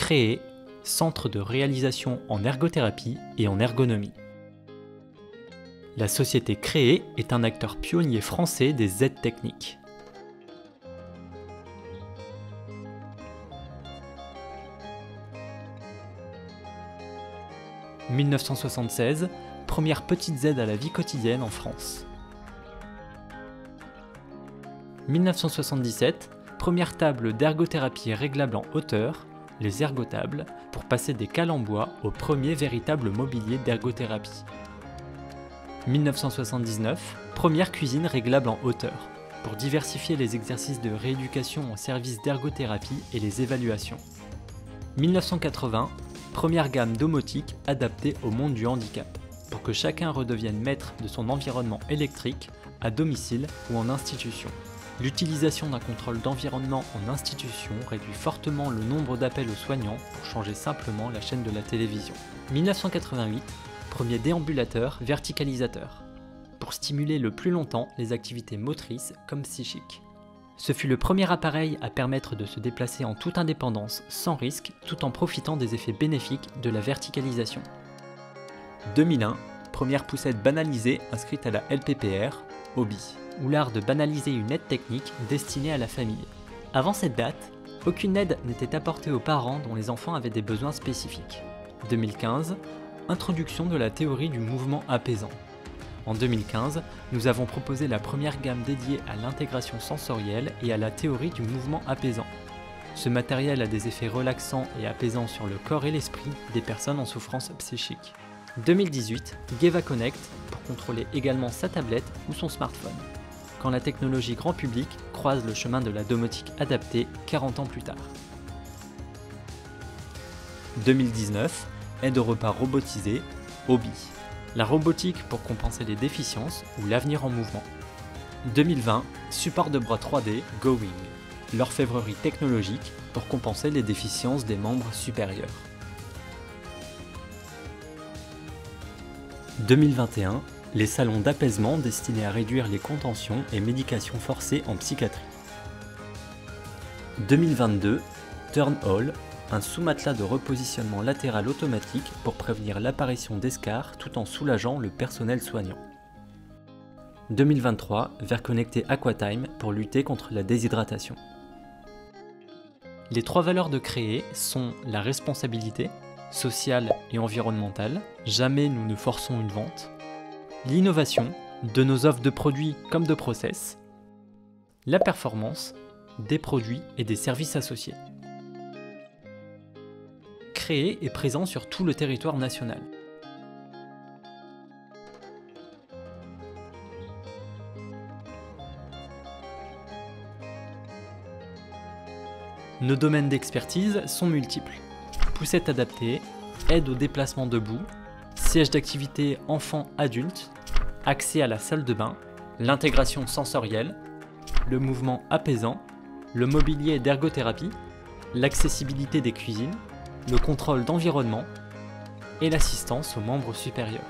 Créé, centre de réalisation en ergothérapie et en ergonomie. La société Créé est un acteur pionnier français des aides techniques. « 1976, premières petites aides à la vie quotidienne en France. 1977, première table d'ergothérapie réglable en hauteur, les ergotables, pour passer des cales en bois au premier véritable mobilier d'ergothérapie. 1979, première cuisine réglable en hauteur, pour diversifier les exercices de rééducation en service d'ergothérapie et les évaluations. 1980, première gamme domotique adaptée au monde du handicap, pour que chacun redevienne maître de son environnement électrique, à domicile ou en institution. L'utilisation d'un contrôle d'environnement en institution réduit fortement le nombre d'appels aux soignants pour changer simplement la chaîne de la télévision. 1988, premier déambulateur verticalisateur, pour stimuler le plus longtemps les activités motrices comme psychiques. Ce fut le premier appareil à permettre de se déplacer en toute indépendance, sans risque, tout en profitant des effets bénéfiques de la verticalisation. 2001, première poussette banalisée inscrite à la LPPR, Hobby, ou l'art de banaliser une aide technique destinée à la famille. Avant cette date, aucune aide n'était apportée aux parents dont les enfants avaient des besoins spécifiques. 2015, introduction de la théorie du mouvement apaisant. En 2015, nous avons proposé la première gamme dédiée à l'intégration sensorielle et à la théorie du mouvement apaisant. Ce matériel a des effets relaxants et apaisants sur le corps et l'esprit des personnes en souffrance psychique. 2018, Geva Connect pour contrôler également sa tablette ou son smartphone. Quand la technologie grand public croise le chemin de la domotique adaptée 40 ans plus tard. 2019, aide au repas robotisé, Hobby. La robotique pour compenser les déficiences ou l'avenir en mouvement. 2020, support de bras 3D, Going. L'orfèvrerie technologique pour compenser les déficiences des membres supérieurs. 2021, les salons d'apaisement destinés à réduire les contentions et médications forcées en psychiatrie. 2022, Turn All, un sous-matelas de repositionnement latéral automatique pour prévenir l'apparition d'escarres tout en soulageant le personnel soignant. 2023, verre connecté Aquatime pour lutter contre la déshydratation. Les trois valeurs de Créé sont la responsabilité, sociale et environnementale, jamais nous ne forçons une vente, l'innovation, de nos offres de produits comme de process, la performance, des produits et des services associés. Créé est présent sur tout le territoire national. Nos domaines d'expertise sont multiples. Poussette adaptée, aide au déplacement debout, siège d'activité enfant-adulte, accès à la salle de bain, l'intégration sensorielle, le mouvement apaisant, le mobilier d'ergothérapie, l'accessibilité des cuisines, le contrôle d'environnement et l'assistance aux membres supérieurs.